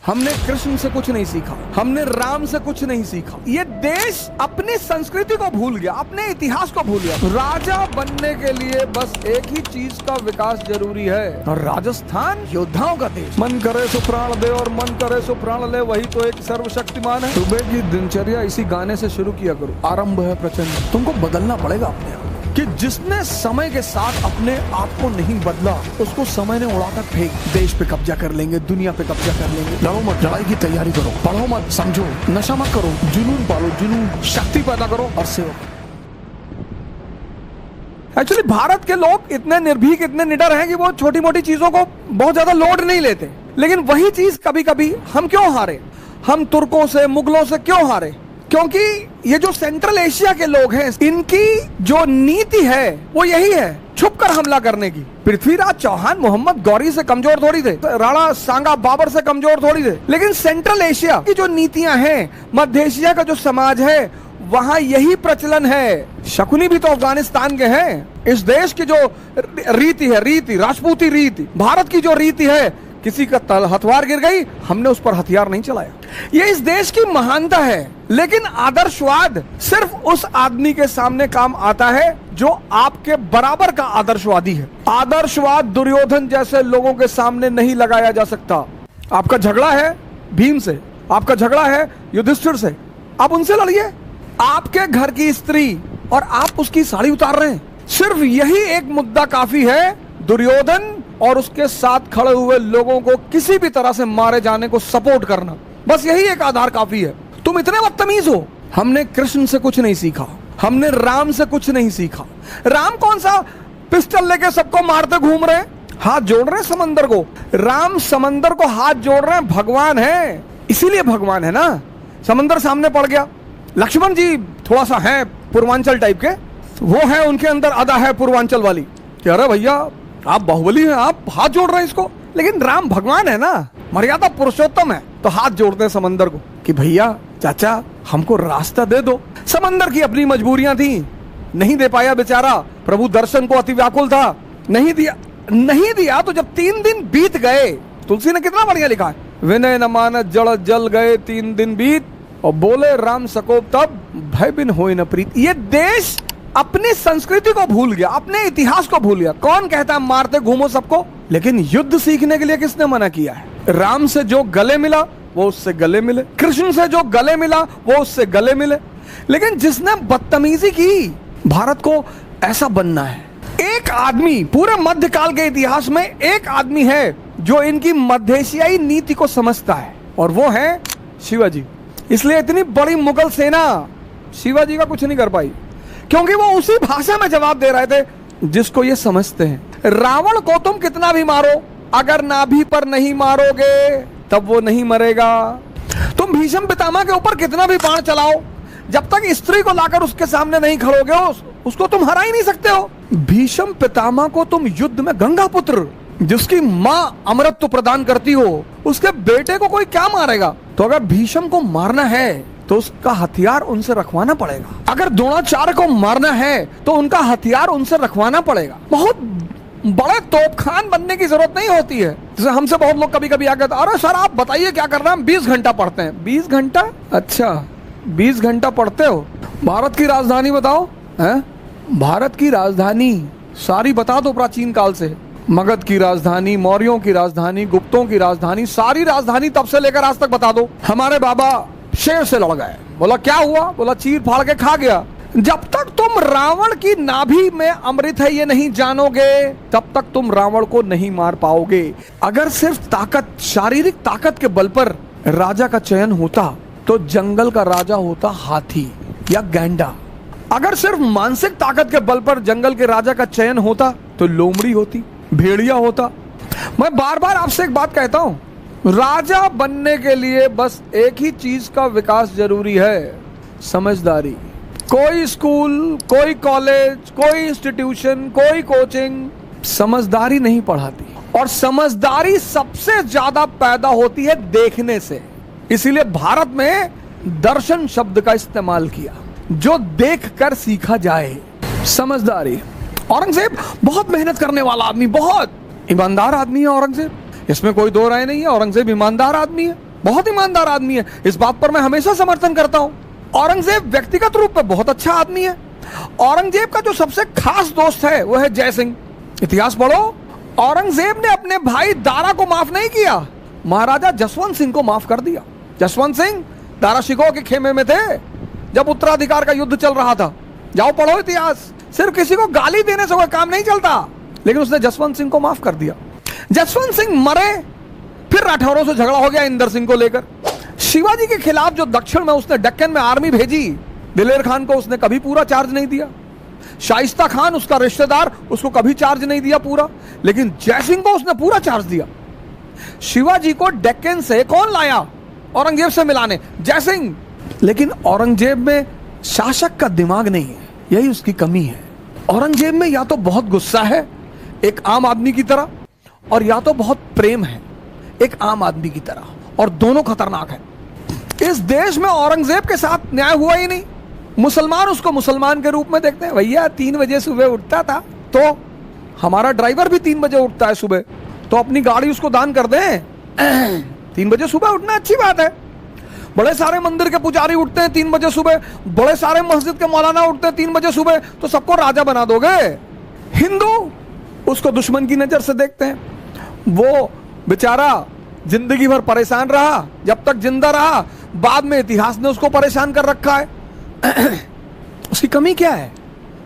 हमने कृष्ण से कुछ नहीं सीखा, हमने राम से कुछ नहीं सीखा। ये देश अपनी संस्कृति को भूल गया, अपने इतिहास को भूल गया। राजा बनने के लिए बस एक ही चीज का विकास जरूरी है, और राजस्थान योद्धाओं का देश। मन करे सो प्राण दे और मन करे सो प्राण ले, वही तो एक सर्वशक्तिमान है। सुबह की दिनचर्या इसी गाने से शुरू किया करो, आरंभ है प्रचंड। तुमको बदलना पड़ेगा अपने आप कि जिसने समय के साथ अपने आप को नहीं बदला, उसको समय ने उड़ाकर फेंक। देश पे कब्जा कर लेंगे, दुनिया पे कब्जा कर लेंगे। लड़ो मत, लड़ाई की तैयारी करो, पढ़ो मत, समझो, नशा मत करो, जुनून पालो, जुनून, शक्ति पैदा करो और सेवा। एक्चुअली भारत के लोग इतने निर्भीक, इतने निडर हैं कि वो छोटी मोटी चीजों को बहुत ज्यादा लोड नहीं लेते। लेकिन वही चीज कभी कभी हम क्यों हारे? हम तुर्कों से, मुगलों से क्यों हारे? क्योंकि ये जो सेंट्रल एशिया के लोग हैं, इनकी जो नीति है वो यही है, छुपकर हमला करने की। पृथ्वीराज चौहान मोहम्मद गौरी से कमजोर थोड़ी थे, राणा सांगा बाबर से कमजोर थोड़ी थे। लेकिन सेंट्रल एशिया की जो नीतियां हैं, मध्य एशिया का जो समाज है, वहां यही प्रचलन है। शकुनी भी तो अफगानिस्तान के हैं। इस देश की जो रीति है, रीति राजपूती रीति, भारत की जो रीति है, किसी का हथियार गिर गई, हमने उस पर हथियार नहीं चलाया। ये इस देश की महानता है। लेकिन आदर्शवाद सिर्फ उस आदमी के सामने काम आता है जो आपके बराबर का आदर्शवादी है। आदर्शवाद दुर्योधन जैसे लोगों के सामने नहीं लगाया जा सकता। आपका झगड़ा है भीम से, आपका झगड़ा है युधिष्ठिर से, आप उनसे लड़िए। आपके घर की स्त्री और आप उसकी साड़ी उतार रहे हैं, सिर्फ यही एक मुद्दा काफी है दुर्योधन और उसके साथ खड़े हुए लोगों को किसी भी तरह से मारे जाने को सपोर्ट करना। बस यही एक आधार काफी है। तुम इतने बदतमीज हो। हमने कृष्ण से कुछ नहीं सीखा, हमने राम से कुछ नहीं सीखा। राम कौन सा पिस्टल लेके सबको मारते घूम रहे हैं, हाथ जोड़ रहे हैं समंदर को। राम समंदर को हाथ जोड़ रहे हैं, भगवान है, इसीलिए भगवान है ना। समंदर सामने पड़ गया। लक्ष्मण जी थोड़ा सा है पूर्वांचल टाइप के, वो है, उनके अंदर अदा है पूर्वांचल वाली। कह रहे भैया आप बाहुबली हैं, आप हाथ जोड़ रहे हैं इसको। लेकिन राम भगवान है ना, मर्यादा पुरुषोत्तम है, तो हाथ जोड़ते हैं समंदर को कि भैया चाचा हमको रास्ता दे दो। समंदर की अपनी मजबूरियां थी, नहीं दे पाया बेचारा। प्रभु दर्शन को अति व्याकुल था, नहीं दिया। तो जब 3 दिन बीत गए, तुलसी ने कितना बढ़िया लिखा है, विनय न मानस जड़ जल गए 3 दिन बीत, और बोले राम सकोप तब भय बिन होए न प्रीत। ये देश अपनी संस्कृति को भूल गया, अपने इतिहास को भूल गया। कौन कहता है मारते घूमो सबको? लेकिन युद्ध सीखने के लिए किसने मना किया है? राम से जो गले मिला वो उससे गले मिले, कृष्ण से जो गले मिला वो उससे गले मिले। लेकिन जिसने बदतमीजी की, भारत को ऐसा बनना है। एक आदमी पूरे मध्यकाल के इतिहास में एक आदमी है जो इनकी मध्य एशियाई नीति को समझता है, और वो है शिवाजी। इसलिए इतनी बड़ी मुगल सेना शिवाजी का कुछ नहीं कर पाई, क्योंकि वो उसी भाषा में जवाब दे रहे थे जिसको ये समझते हैं। रावण को तुम कितना भी मारो, अगर नाभि पर नहीं मारोगे तब वो नहीं मरेगा। तुम भीष्म पितामह के ऊपर कितना भी बाण चलाओ, जब तक स्त्री को लाकर उसके सामने नहीं खड़ोगे उसको तुम हरा ही नहीं सकते हो। भीष्म पितामह को तुम युद्ध में गंगा पुत्र, जिसकी माँ अमृत तो प्रदान करती हो, उसके बेटे को कोई क्या मारेगा? तो अगर भीष्म को मारना है तो उसका हथियार उनसे रखवाना पड़ेगा। अगर द्रोणाचार्य को मारना है तो उनका हथियार उनसे रखवाना पड़ेगा। बहुत बड़े तोपखान बनने की जरूरत नहीं होती है। जैसे हमसे बहुत लोग कभी कभी आके, अरे सर आप बताइए क्या करना है, हम 20 घंटा पढ़ते हैं। 20 घंटा? अच्छा 20 घंटा पढ़ते हो। भारत की राजधानी बताओ है? भारत की राजधानी सारी बता दो, प्राचीन काल से। मगध की राजधानी, मौर्यों की राजधानी, गुप्तों की राजधानी, सारी राजधानी तब से लेकर आज तक बता दो। हमारे बाबा शेर से लड़ गए, बोला क्या हुआ? बोला चीर फाड़ के खा गया। जब तक तुम रावण की नाभि में अमृत है ये नहीं जानोगे, तब तक तुम रावण को नहीं मार पाओगे। अगर सिर्फ ताकत, शारीरिक ताकत के बल पर राजा का चयन होता तो जंगल का राजा होता हाथी या गैंडा। अगर सिर्फ मानसिक ताकत के बल पर जंगल के राजा का चयन होता तो लोमड़ी होती, भेड़िया होता। मैं बार बार आपसे एक बात कहता हूं, राजा बनने के लिए बस एक ही चीज का विकास जरूरी है, समझदारी। कोई स्कूल, कोई कॉलेज, कोई इंस्टीट्यूशन, कोई कोचिंग समझदारी नहीं पढ़ाती, और समझदारी सबसे ज्यादा पैदा होती है देखने से। इसीलिए भारत में दर्शन शब्द का इस्तेमाल किया, जो देखकर सीखा जाए। समझदारी। औरंगजेब बहुत मेहनत करने वाला आदमी, बहुत ईमानदार आदमी है औरंगजेब, इसमें कोई दो राय नहीं है। औरंगजेब ईमानदार आदमी है, बहुत ईमानदार आदमी है, इस बात पर मैं हमेशा समर्थन करता हूं। औरंगजेब व्यक्तिगत रूप में बहुत अच्छा आदमी है। औरंगजेब का जो सबसे खास दोस्त है वो है जय सिंह। इतिहास पढ़ो, औरंगजेब ने अपने भाई दारा को माफ नहीं किया, महाराजा जसवंत सिंह को माफ कर दिया। जसवंत सिंह दारा शिकोह के खेमे में थे जब उत्तराधिकार का युद्ध चल रहा था। जाओ पढ़ो इतिहास। सिर्फ किसी को गाली देने से कोई काम नहीं चलता, लेकिन उसने जसवंत सिंह को माफ कर दिया। जसवंत सिंह मरे, फिर राठौरों से झगड़ा हो गया इंदर सिंह को लेकर। शिवाजी के खिलाफ जो दक्षिण में उसने दक्कन में आर्मी भेजी, दिलेर खान को उसने कभी पूरा चार्ज नहीं दिया। शाइस्ता खान उसका रिश्तेदार, उसको कभी चार्ज नहीं दिया पूरा, लेकिन जय सिंह को उसने पूरा चार्ज दिया। शिवाजी को डेक्कन से कौन लाया औरंगजेब से मिलाने? जय सिंह। लेकिन औरंगजेब में शासक का दिमाग नहीं है, यही उसकी कमी है। औरंगजेब में या तो बहुत गुस्सा है एक आम आदमी की तरह, और या तो बहुत प्रेम है एक आम आदमी की तरह, और दोनों खतरनाक है। इस देश में औरंगजेब के साथ न्याय हुआ ही नहीं। मुसलमान उसको मुसलमान के रूप में देखते हैं। भैया 3 बजे सुबह उठता था, तो हमारा ड्राइवर भी 3 बजे उठता है सुबह, तो अपनी गाड़ी उसको दान कर दें। 3 बजे सुबह उठना अच्छी बात है। बड़े सारे मंदिर के पुजारी उठते हैं 3 बजे सुबह, बड़े सारे मस्जिद के मौलाना उठते हैं 3 बजे सुबह, तो सबको राजा बना दोगे? हिंदू उसको दुश्मन की नजर से देखते हैं। वो बेचारा जिंदगी भर परेशान रहा, जब तक जिंदा रहा, बाद में इतिहास ने उसको परेशान कर रखा है। उसकी कमी क्या है?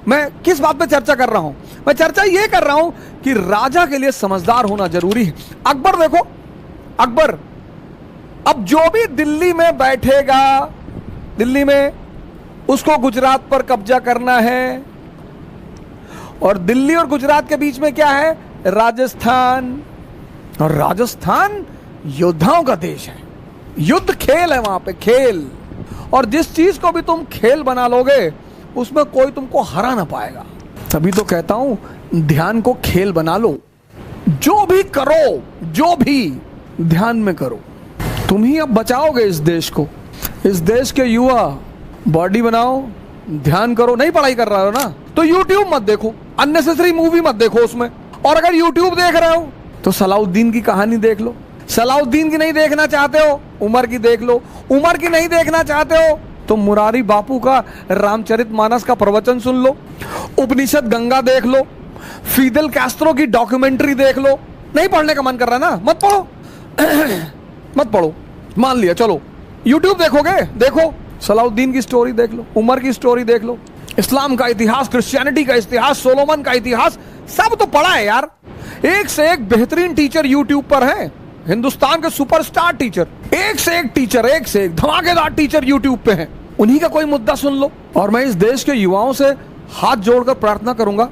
मैं किस बात पे चर्चा कर रहा हूं? मैं चर्चा ये कर रहा हूं कि राजा के लिए समझदार होना जरूरी है। अकबर देखो, अकबर अब जो भी दिल्ली में बैठेगा, दिल्ली में उसको गुजरात पर कब्जा करना है, और दिल्ली और गुजरात के बीच में क्या है? राजस्थान। और राजस्थान योद्धाओं का देश है, युद्ध खेल है वहां पे, खेल। और जिस चीज को भी तुम खेल बना लोगे उसमें कोई तुमको हरा ना पाएगा। तभी तो कहता हूं ध्यान को खेल बना लो। जो भी करो, जो भी ध्यान में करो। तुम ही अब बचाओगे इस देश को। इस देश के युवा बॉडी बनाओ, ध्यान करो। नहीं पढ़ाई कर रहे हो ना, तो यूट्यूब मत देखो, अननेसेसरी मूवी मत देखो उसमें। और अगर यूट्यूब देख रहे हो तो सलाउद्दीन की कहानी देख लो। सलाउद्दीन की नहीं देखना चाहते हो, उमर की देख लो। उमर की नहीं देखना चाहते हो तो मुरारी बापू का रामचरितमानस का प्रवचन सुन लो, उपनिषद गंगा देख लो, फिदेल कैस्ट्रो की डॉक्यूमेंट्री देख लो। नहीं पढ़ने का मन कर रहा ना, मत पढ़ो। मत पढ़ो, मान लिया, चलो यूट्यूब देखोगे, देखो सलाउद्दीन की स्टोरी देख लो, उमर की स्टोरी देख लो, इस्लाम का इतिहास, क्रिश्चियनिटी का इतिहास, सोलोमन का इतिहास, सब तो पढ़ा है यार। एक से एक बेहतरीन टीचर यूट्यूब पर है, हिंदुस्तान के सुपरस्टार टीचर, एक से एक टीचर, एक से एक धमाकेदार टीचर यूट्यूब पे हैं। उन्हीं का कोई मुद्दा सुन लो। और मैं इस देश के युवाओं से हाथ जोड़कर प्रार्थना करूंगा,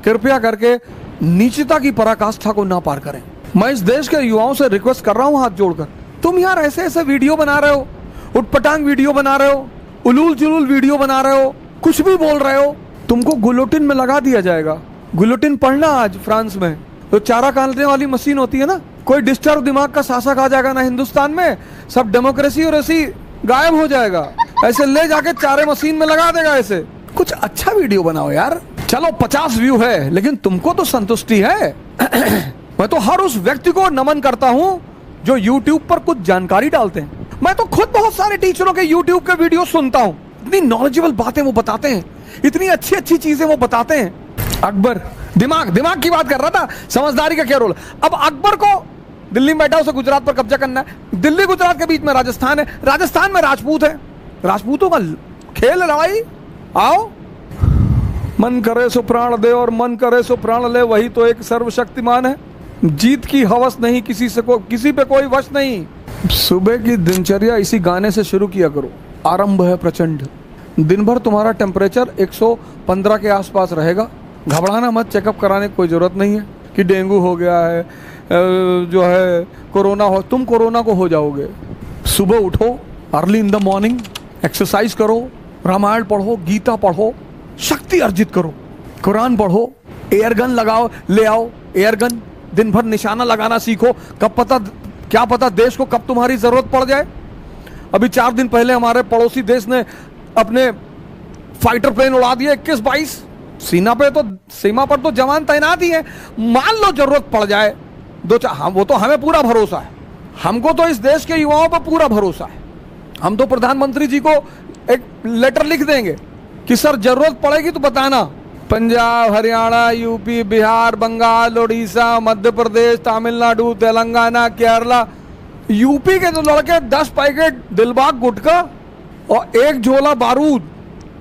कृपया करके नीचता की पराकाष्ठा को ना पार करें। मैं इस देश के युवाओं से रिक्वेस्ट कर रहा हूं हाथ जोड़कर, तुम यार ऐसे ऐसे वीडियो बना रहे हो, उटपटांग वीडियो बना रहे हो, उलूल जुलूल वीडियो बना रहे हो, कुछ भी बोल रहे हो, तुमको गुलोटिन में लगा दिया जाएगा। गुलोटिन पढ़ना आज फ्रांस में, तो चारा काटने वाली मशीन होती है ना, कोई डिस्टर्ब दिमाग का शासक आ जाएगा ना हिंदुस्तान में, सब डेमोक्रेसी और ऐसी गायब हो जाएगा। ऐसे ले जाके चारे मशीन में लगा देगा। ऐसे कुछ अच्छा वीडियो बनाओ यार। चलो 50 व्यू है, लेकिन तुमको तो संतुष्टि है। मैं तो हर उस व्यक्ति को नमन करता हूं जो YouTube पर कुछ जानकारी डालते हैं। मैं तो खुद बहुत सारे टीचरों के YouTube के वीडियो सुनता हूं, इतनी नॉलेजेबल बातें वो बताते हैं, इतनी अच्छी अच्छी चीजें वो बताते हैं। अकबर दिमाग की बात कर रहा था, समझदारी का क्या रोल। अब अकबर को दिल्ली में बैठा उसे गुजरात पर कब्जा करना है। दिल्ली गुजरात के बीच में राजस्थान है, राजस्थान में राजपूत है, राजपूतों का खेल लड़ाई। आओ, मन करे सो प्राण दे और मन करे सो प्राण ले, वही तो एक सर्वशक्तिमान है। जीत की हवस नहीं किसी पे कोई वश नहीं। सुबह की दिनचर्या इसी गाने से शुरू किया करो, आरंभ है प्रचंड। दिन भर तुम्हारा टेम्परेचर 115 के आसपास रहेगा। घबराना मत, चेकअप कराने की कोई जरूरत नहीं है कि डेंगू हो गया है, जो है कोरोना हो। तुम कोरोना को हो जाओगे। सुबह उठो, early in the morning, exercise करो, रामायण पढ़ो, गीता पढ़ो, शक्ति अर्जित करो, कुरान पढ़ो, एयरगन लगाओ, ले आओ एयरगन, दिन भर निशाना लगाना सीखो। क्या पता देश को कब तुम्हारी जरूरत पड़ जाए। अभी 4 दिन पहले हमारे पड़ोसी देश ने अपने फाइटर प्लेन उड़ा दिए 21-22। सीमा पर तो जवान तैनात ही है। मान लो जरूरत पड़ जाए, हाँ, वो तो हमें पूरा भरोसा है, हमको तो इस देश के युवाओं पर पूरा भरोसा है। हम तो प्रधानमंत्री जी को एक लेटर लिख देंगे कि सर जरूरत पड़ेगी तो बताना। पंजाब, हरियाणा, यूपी, बिहार, बंगाल, उड़ीसा, मध्य प्रदेश, तमिलनाडु, तेलंगाना, केरला, यूपी के तो लड़के 10 पैकेट दिलबाग गुटखा और 1 झोला बारूद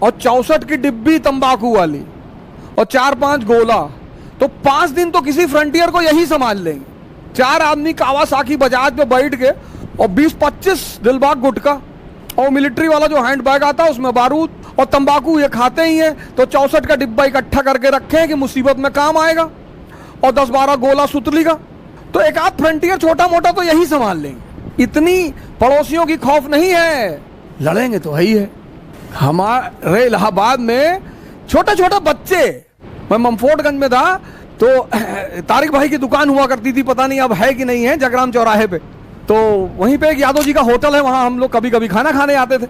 और 64 की डिब्बी तंबाकू वाली और 4-5 गोला, तो 5 दिन तो किसी फ्रंटियर को यही संभाल लेंगे। 4 आदमी कावासाकी बजाज पे बैठ के और 20-25 दिलबाग गुटखा और मिलिट्री वाला जो हैंड बैग आता है उसमें बारूद और तंबाकू, ये खाते ही हैं तो 64 का डिब्बा इकट्ठा करके रखे कि मुसीबत में काम आएगा, और 10-12 गोला सुतली का, तो एक आध फ्रंटियर छोटा मोटा तो यही संभाल लेंगे। इतनी पड़ोसियों की खौफ नहीं है, लड़ेंगे तो ही है। हमारे इलाहाबाद में छोटे छोटे बच्चे, मैं ममफोर्टगंज में था तो तारिक भाई की दुकान हुआ करती थी, पता नहीं अब है कि नहीं है, जगराम चौराहे पे, तो वहीं पे एक यादव जी का होटल है, वहां हम लोग कभी कभी खाना खाने आते थे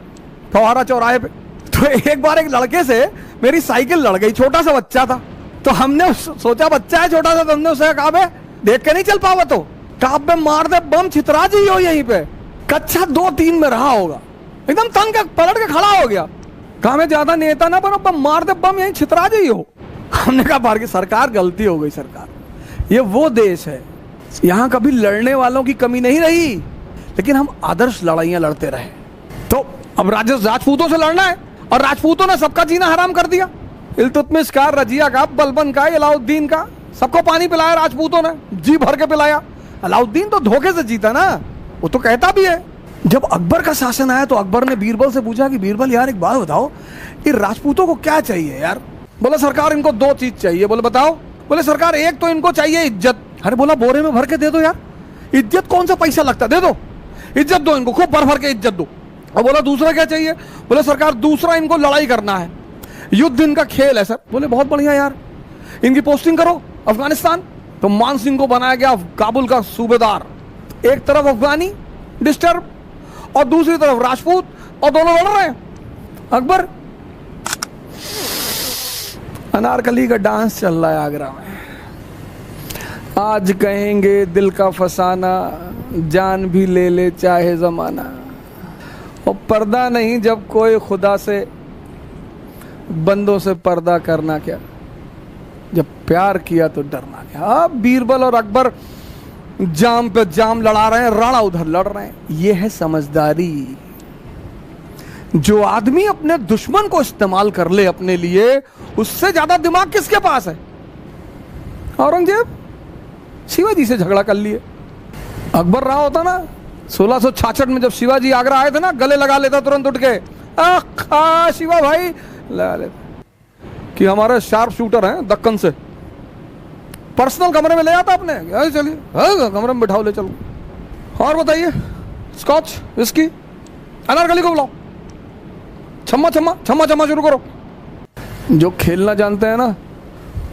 फवारा चौराहे पे। तो एक बार एक लड़के से मेरी साइकिल लड़ गई, छोटा सा बच्चा था, तो हमने सोचा बच्चा है छोटा सा, तो हमने उसे कहा बे देख के नहीं चल पावा, तो कहा बे मार दे बम, छितरा जी हो यहीं पे। कक्षा 2-3 में रहा होगा, एकदम तंग के पलट के खड़ा हो गया, कहा मैं ज्यादा नेता ना बनो, मार दे बम यहीं छितरा जी हो। हमने कहा भारत की सरकार गलती हो गई, सरकार ये वो देश है यहाँ कभी लड़ने वालों की कमी नहीं रही, लेकिन हम आदर्श लड़ाइयां लड़ते रहे। तो अब राजपूतों से लड़ना है, और राजपूतों ने सबका जीना हराम कर दिया। इल्तुतमिश का, रजिया का, बलबन का, अलाउद्दीन का, सबको पानी पिलाया राजपूतों ने, जी भर के पिलाया। अलाउद्दीन तो धोखे से जीता ना, वो तो कहता भी है। जब अकबर का शासन आया तो अकबर ने बीरबल से पूछा कि बीरबल यार एक बात बताओ, ये राजपूतों को क्या चाहिए यार? बोले सरकार इनको 2 चीज चाहिए। बोले बताओ? बोले सरकार एक तो इनको चाहिए इज्जत। अरे बोला बोरे में भर के दे दो यार, इज्जत कौन सा पैसा लगता, दे दो इज्जत, दो इनको खूब भर भर के इज्जत दो। और बोला दूसरा क्या चाहिए? बोले सरकार दूसरा इनको लड़ाई करना है, युद्ध इनका खेल है सर। बोले बहुत बढ़िया यार, इनकी पोस्टिंग करो अफगानिस्तान। तो मान सिंह को बनाया गया काबुल का सूबेदार, एक तरफ अफगानी डिस्टर्ब और दूसरी तरफ राजपूत, और दोनों लड़ रहे हैं। अकबर, अनारकली का डांस चल रहा है आगरा में, आज कहेंगे दिल का फसाना, जान भी ले ले चाहे जमाना। और पर्दा नहीं जब कोई खुदा से, बंदों से पर्दा करना क्या, जब प्यार किया तो डरना क्या। अब बीरबल और अकबर जाम पे जाम लड़ा रहे हैं, राणा उधर लड़ रहे हैं। यह है समझदारी। जो आदमी अपने दुश्मन को इस्तेमाल कर ले अपने लिए, उससे ज्यादा दिमाग किसके पास है? औरंगजेब शिवाजी से झगड़ा कर लिए। अकबर रहा होता ना 1666 में, जब शिवाजी आगरा आए थे ना, गले लगा लेता तुरंत उठ के, शिवा भाई लगा लेता, कि हमारे शार्प शूटर हैं दक्कन से, पर्सनल कमरे में ले आता अपने, चलिए कमरे में बिठाओ ले चलो। और बताइए, स्कॉच विस्की, अनारकली को बुलाओ, छम्मा छम्मा छम्मा छम्मा शुरू करो। जो खेलना जानते हैं ना,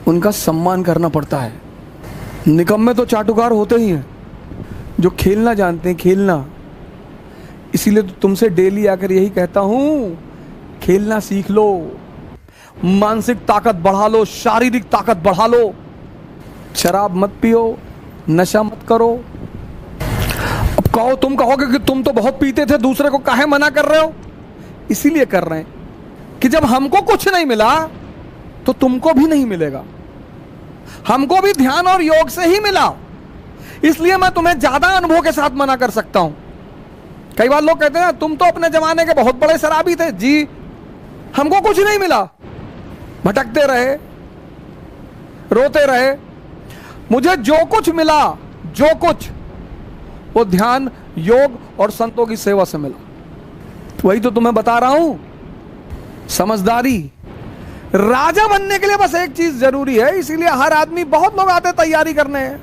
उनका सम्मान करना पड़ता है। निकम्मे तो चाटुकार होते ही हैं, जो खेलना जानते हैं, खेलना। इसीलिए तो तुमसे डेली आकर यही कहता हूं, खेलना सीख लो, मानसिक ताकत बढ़ा लो, शारीरिक ताकत बढ़ा लो। शराब मत पियो, नशा मत करो। अब कहो, तुम कहोगे कि तुम तो बहुत पीते थे, दूसरे को काहे मना कर रहे हो? इसीलिए कर रहे हैं कि जब हमको कुछ नहीं मिला तो तुमको भी नहीं मिलेगा। हमको भी ध्यान और योग से ही मिला, इसलिए मैं तुम्हें ज्यादा अनुभव के साथ मना कर सकता हूं। कई बार लोग कहते हैं तुम तो अपने जमाने के बहुत बड़े शराबी थे। जी, हमको कुछ नहीं मिला, भटकते रहे, रोते रहे। मुझे जो कुछ मिला, जो कुछ, वो ध्यान, योग और संतों की सेवा से मिला। वही तो तुम्हें बता रहा हूं, समझदारी। राजा बनने के लिए बस एक चीज जरूरी है, इसीलिए हर आदमी, बहुत लोग आते तैयारी करने हैं,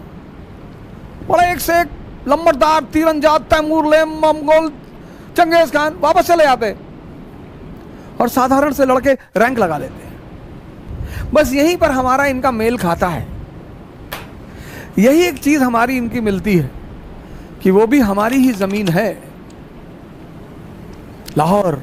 बड़े एक से एक लंबरदार, तीरंदाज, तैमूर, मंगोल, चंगेज खान, वापस चले आते और साधारण से लड़के रैंक लगा लेते हैं। बस यहीं पर हमारा इनका मेल खाता है। यही एक चीज हमारी इनकी मिलती है कि वो भी हमारी ही जमीन है। लाहौर